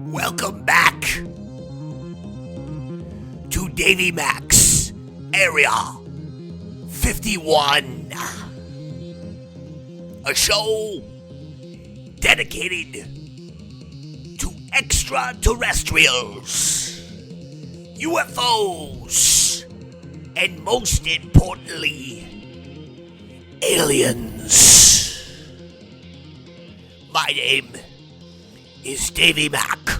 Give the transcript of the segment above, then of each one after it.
Welcome back to Davey Mac's Area 51, a show dedicated to extraterrestrials, UFOs, and most importantly, aliens. My name is Davey Mac,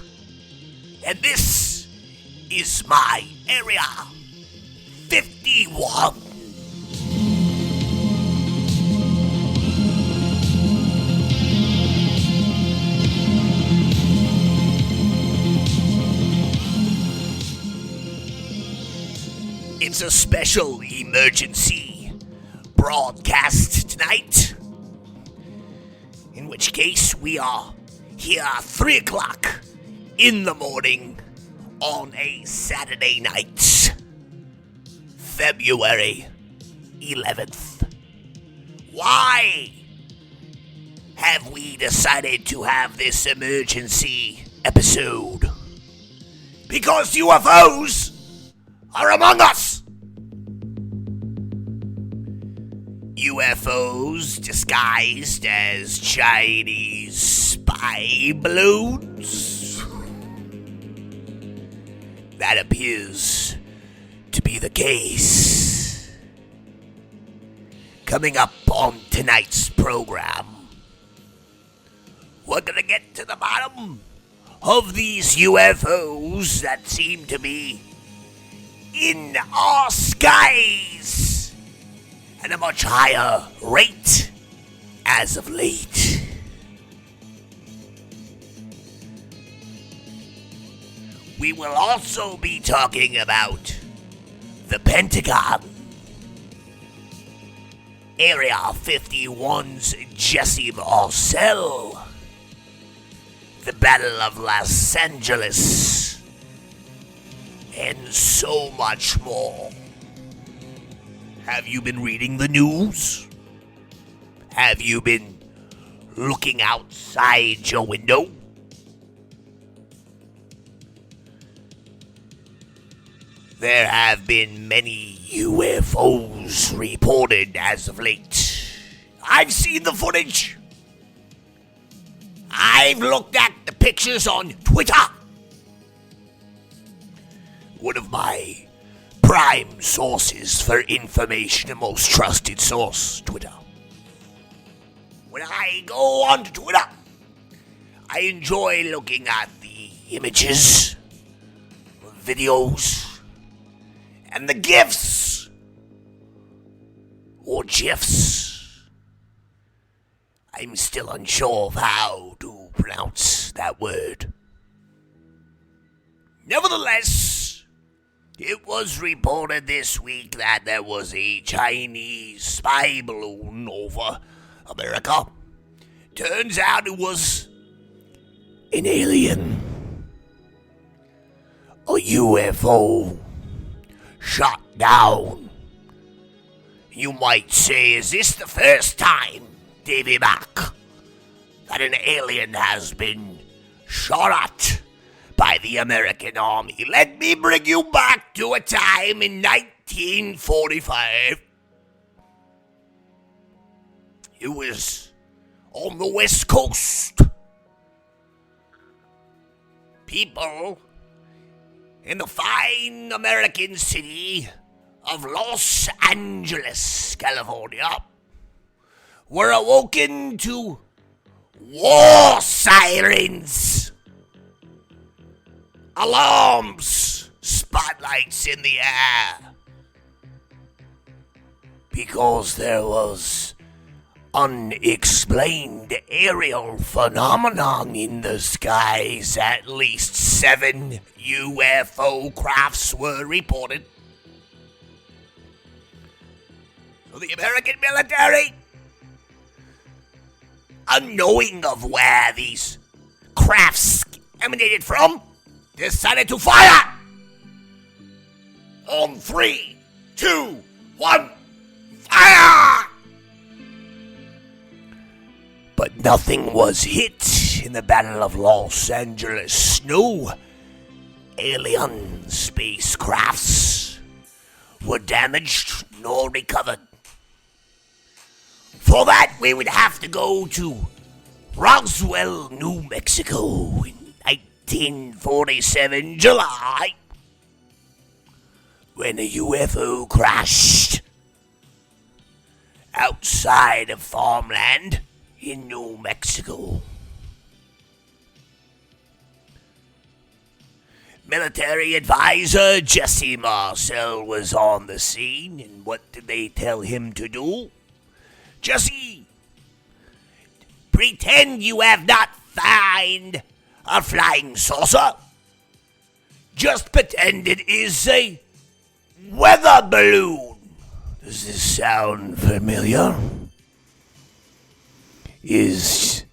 and this is my Area 51. It's a special emergency broadcast tonight, in which case we are here 3 o'clock in the morning on a Saturday night, February 11th. Why have we decided to have this emergency episode? Because UFOs are among us. UFOs disguised as Chinese spy balloons. That appears to be the case. Coming up on tonight's program, we're gonna get to the bottom of these UFOs that seem to be in our skies at a much higher rate as of late. We will also be talking about the Pentagon, Area 51's Jesse Marcel, the Battle of Los Angeles, and so much more. Have you been reading the news? Have you been looking outside your window? There have been many UFOs reported as of late. I've seen the footage. I've looked at the pictures on Twitter. One of my prime sources for information, and most trusted source, Twitter. When I go onto Twitter, I enjoy looking at the images, videos, and the GIFs, or GIFs. I'm still unsure of how to pronounce that word. Nevertheless, it was reported this week that there was a Chinese spy balloon over America. Turns out it was an alien. A UFO shot down. You might say, is this the first time, Davey Mac, that an alien has been shot at by the American Army? Let me bring you back to a time in 1945. It was on the West Coast. People in the fine American city of Los Angeles, California, were awoken to war sirens, alarms, spotlights in the air, because there was unexplained aerial phenomenon in the skies. At least 7 UFO crafts were reported. So the American military, unknowing of where these crafts emanated from, decided to fire On 3, 2, 1, fire! But nothing was hit in the Battle of Los Angeles. No alien spacecrafts were damaged nor recovered. For that, we would have to go to Roswell, New Mexico in 1947 July, when a UFO crashed outside of farmland in New Mexico. Military advisor Jesse Marcel was on the scene, and what did they tell him to do? Jesse, pretend you have not found a flying saucer. Just pretend it is a weather balloon. Does this sound familiar? Is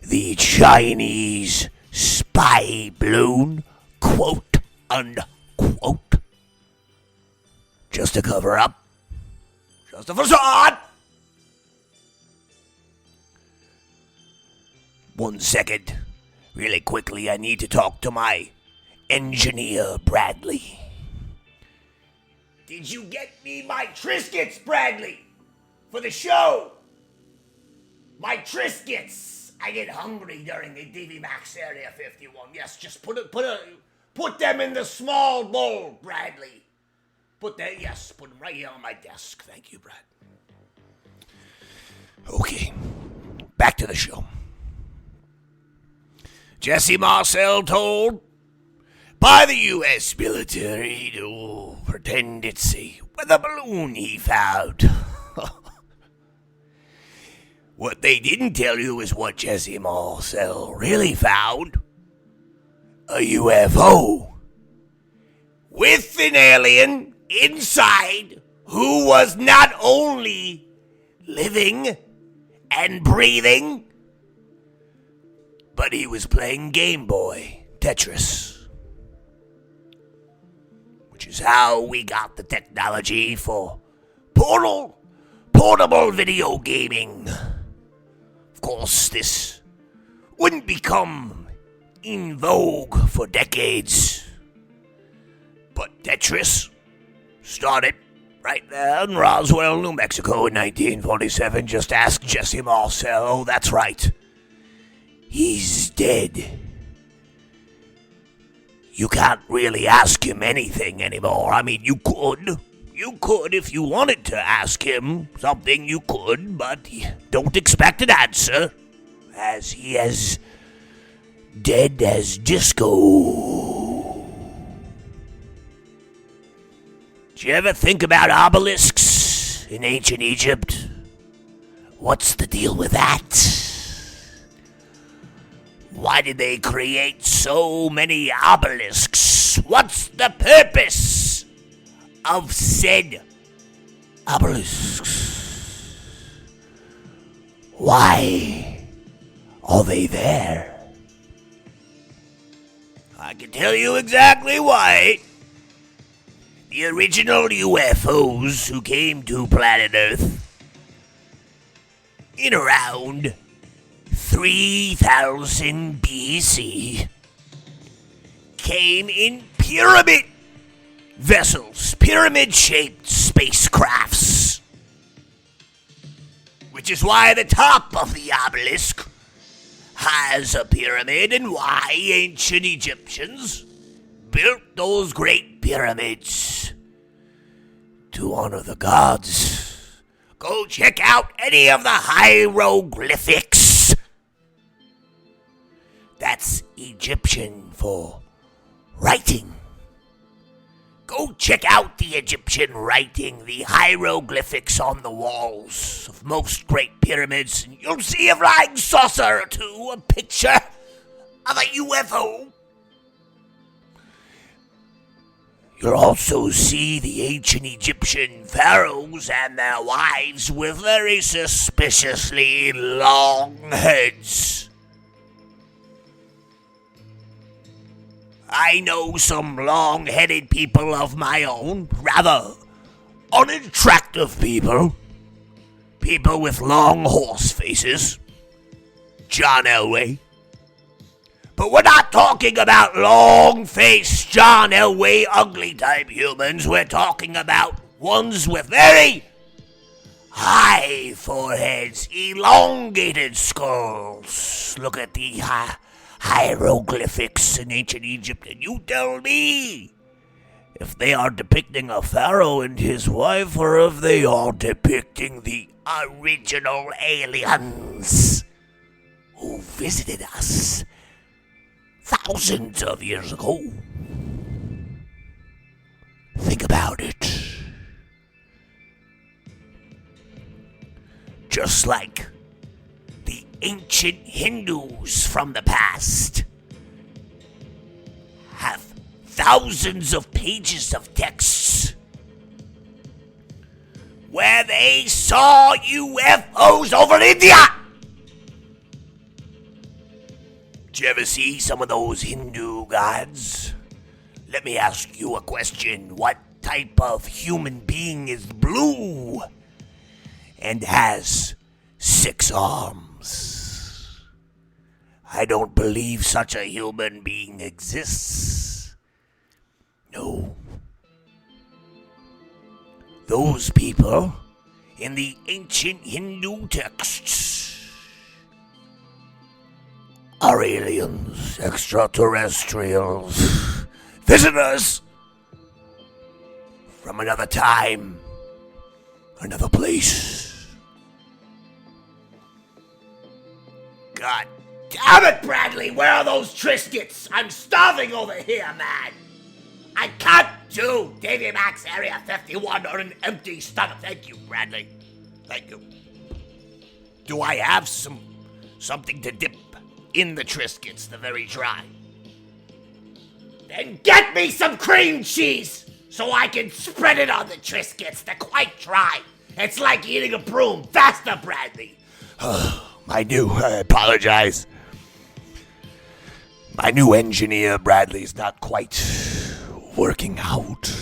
the Chinese spy balloon, quote unquote, just a cover up? Just a facade? 1 second. Really quickly, I need to talk to my engineer, Bradley. Did you get me my Triscuits, Bradley? For the show? My Triscuits! I get hungry during the Davey Mac Area 51. Yes, just put them in the small bowl, Bradley. Put them right here on my desk. Thank you, Brad. Okay, back to the show. Jesse Marcel told by the U.S. military to pretend it's a weather balloon he found. What they didn't tell you is what Jesse Marcel really found. A UFO with an alien inside who was not only living and breathing, but he was playing Game Boy Tetris, which is how we got the technology for portable video gaming. Of course, this wouldn't become in vogue for decades, but Tetris started right there in Roswell, New Mexico in 1947. Just ask Jesse Marcel. Oh, that's right. He's dead. You can't really ask him anything anymore. I mean, you could if you wanted to ask him something, you could, but don't expect an answer, as he is dead as disco. Did you ever think about obelisks in ancient Egypt? What's the deal with that? Why did they create so many obelisks? What's the purpose of said obelisks? Why are they there? I can tell you exactly why. The original UFOs who came to planet Earth in around 3000 BC came in pyramid vessels, pyramid-shaped spacecrafts, which is why the top of the obelisk has a pyramid and why ancient Egyptians built those great pyramids to honor the gods. Go check out any of the hieroglyphics. That's Egyptian for writing. Go check out the Egyptian writing, the hieroglyphics on the walls of most great pyramids, and you'll see a flying saucer or two, a picture of a UFO. You'll also see the ancient Egyptian pharaohs and their wives with very suspiciously long heads. I know some long-headed people of my own, rather unattractive people. People with long horse faces. John Elway. But we're not talking about long-faced John Elway ugly-type humans. We're talking about ones with very high foreheads, elongated skulls. Look at the hieroglyphics in ancient Egypt, and you tell me if they are depicting a pharaoh and his wife, or if they are depicting the original aliens who visited us thousands of years ago. Think about it. Just like the ancient Hindus from the past have thousands of pages of texts where they saw UFOs over India. Did you ever see some of those Hindu gods? Let me ask you a question. What type of human being is blue and has 6 arms? I don't believe such a human being exists. No. Those people in the ancient Hindu texts are aliens, extraterrestrials, visitors from another time, another place. God damn it, Bradley! Where are those Triscuits? I'm starving over here, man! I can't do Davey Mac's Area 51 on an empty stomach. Thank you, Bradley. Thank you. Do I have something to dip in the Triscuits, the very dry? Then get me some cream cheese so I can spread it on the Triscuits. They're quite dry. It's like eating a broom. Faster, Bradley. I apologize. My new engineer, Bradley's not quite working out.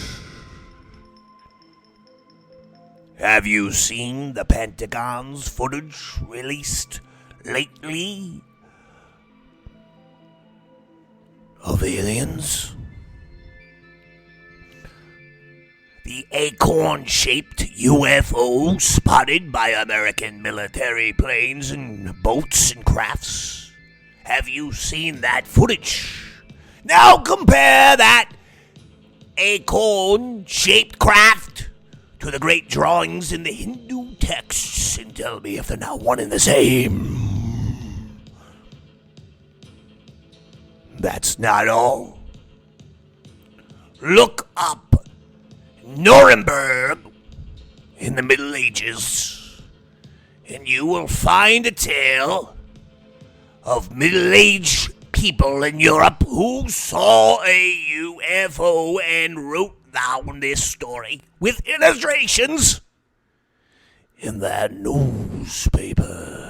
Have you seen the Pentagon's footage released lately of aliens? The acorn-shaped UFO spotted by American military planes and boats and crafts. Have you seen that footage? Now compare that acorn-shaped craft to the great drawings in the Hindu texts and tell me if they're not one and the same. That's not all. Look up Nuremberg in the Middle Ages, and you will find a tale of middle-aged people in Europe who saw a UFO and wrote down this story with illustrations in their newspaper.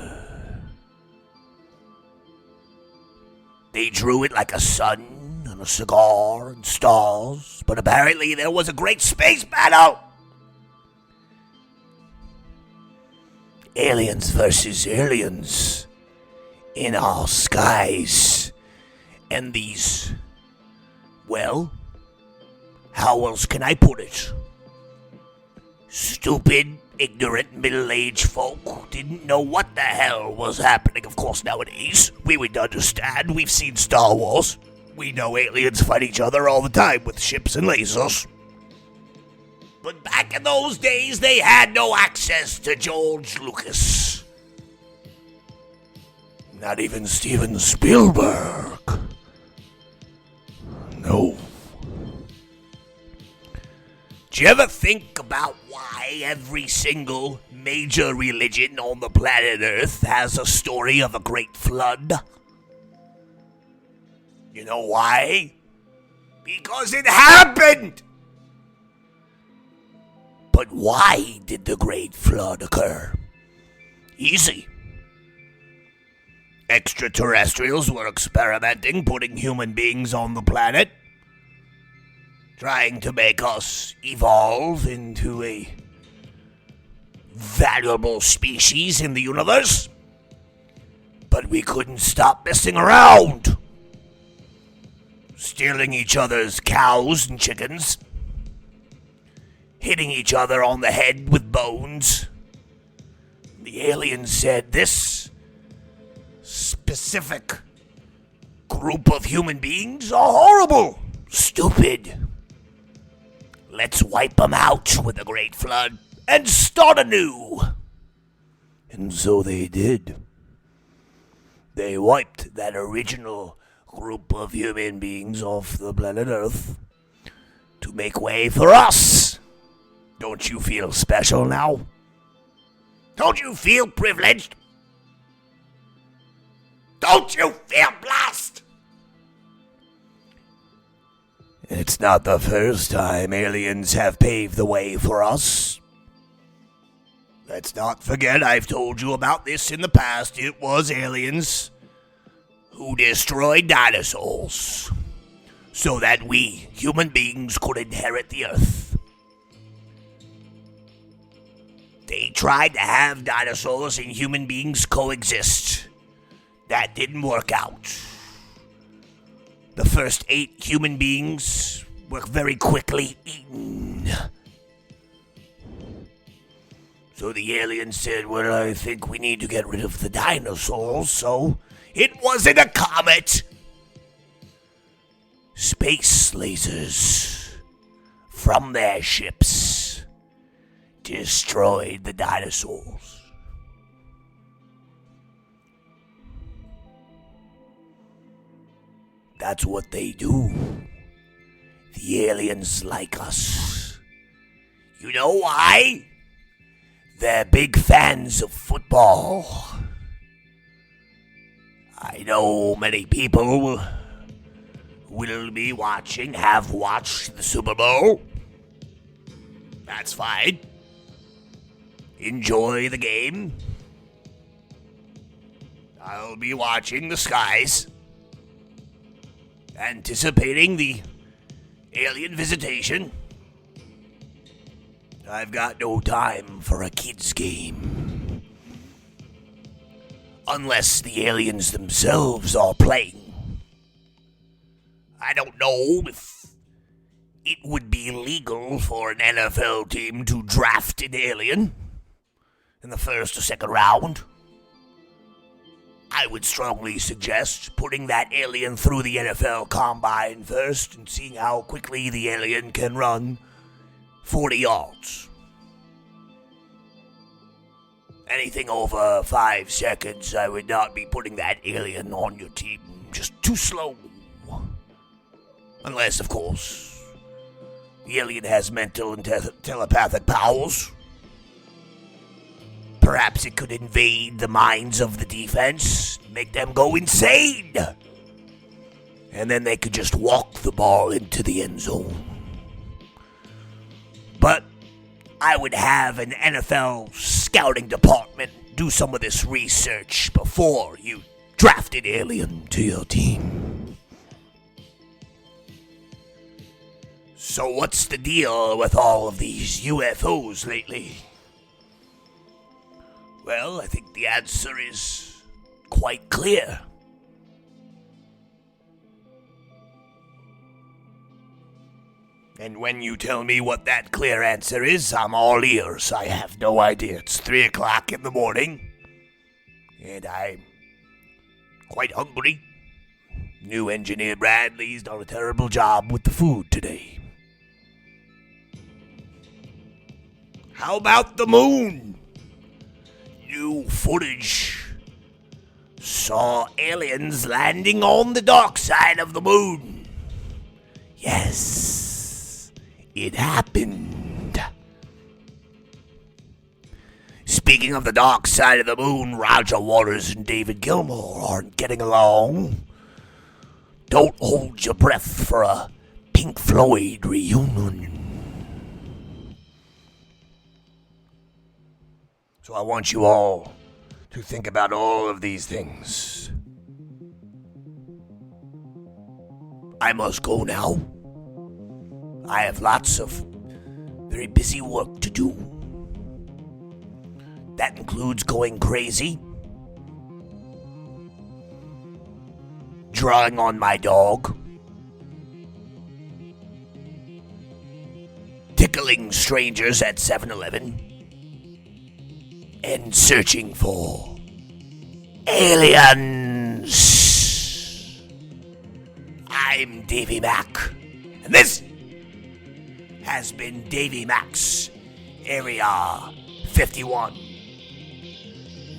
They drew it like a sun and a cigar and stars, but apparently there was a great space battle. Aliens versus aliens in our skies. And these, well, how else can I put it? Stupid, ignorant, middle-aged folk didn't know what the hell was happening. Of course, nowadays, we would understand. We've seen Star Wars. We know aliens fight each other all the time with ships and lasers. But back in those days, they had no access to George Lucas. Not even Steven Spielberg. No. Do you ever think about why every single major religion on the planet Earth has a story of a great flood? You know why? Because it happened! But why did the great flood occur? Easy. extraterrestrials were experimenting, putting human beings on the planet, trying to make us evolve into a valuable species in the universe. But we couldn't stop messing around, stealing each other's cows and chickens, hitting each other on the head with bones. The aliens said this specific group of human beings are horrible, stupid. Let's wipe them out with a great flood and start anew. And so they did. They wiped that original group of human beings off the planet Earth to make way for us. Don't you feel special now? Don't you feel privileged? Don't you feel blessed? It's not the first time aliens have paved the way for us. Let's not forget, I've told you about this in the past. It was aliens who destroyed dinosaurs so that we, human beings, could inherit the Earth. They tried to have dinosaurs and human beings coexist. That didn't work out. The first 8 human beings were very quickly eaten. So the aliens said, well, I think we need to get rid of the dinosaurs, so it wasn't a comet. Space lasers from their ships destroyed the dinosaurs. That's what they do. The aliens like us. You know why? They're big fans of football. I know many people will be watching, have watched the Super Bowl. That's fine. Enjoy the game. I'll be watching the skies, anticipating the alien visitation. I've got no time for a kid's game. Unless the aliens themselves are playing. I don't know if it would be legal for an NFL team to draft an alien in the first or second round. I would strongly suggest putting that alien through the NFL combine first and seeing how quickly the alien can run 40 yards. Anything over 5 seconds, I would not be putting that alien on your team. Just too slow. Unless, of course, the alien has mental and telepathic powers. Perhaps it could invade the minds of the defense, make them go insane. And then they could just walk the ball into the end zone. But I would have an NFL scouting department do some of this research before you draft an alien to your team. So what's the deal with all of these UFOs lately? Well, I think the answer is quite clear. And when you tell me what that clear answer is, I'm all ears. I have no idea. It's 3 o'clock in the morning, and I'm quite hungry. New engineer Bradley's done a terrible job with the food today. How about the moon? New footage saw aliens landing on the dark side of the moon. Yes, it happened. Speaking of the dark side of the moon, Roger Waters and David Gilmour aren't getting along. Don't hold your breath for a Pink Floyd reunion. So I want you all to think about all of these things. I must go now. I have lots of very busy work to do. That includes going crazy, drawing on my dog, tickling strangers at 7-Eleven, and searching for aliens. I'm Davey Mac, and this has been Davey Mac's Area 51.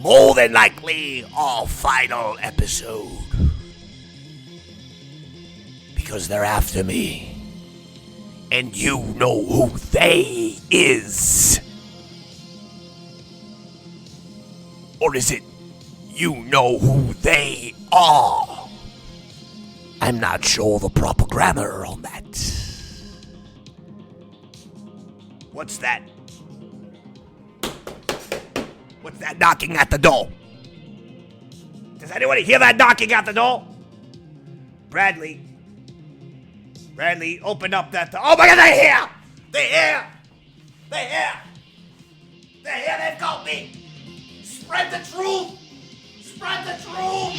More than likely our final episode. Because they're after me. And you know who they is. Or is it you know who they are? I'm not sure the proper grammar on that. What's that? What's that knocking at the door? Does anybody hear that knocking at the door? Bradley, open up that door. Oh my God, they're here! They're here! They've got me! Spread the truth! Spread the truth!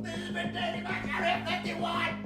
This has been Davey Mac, Area 51!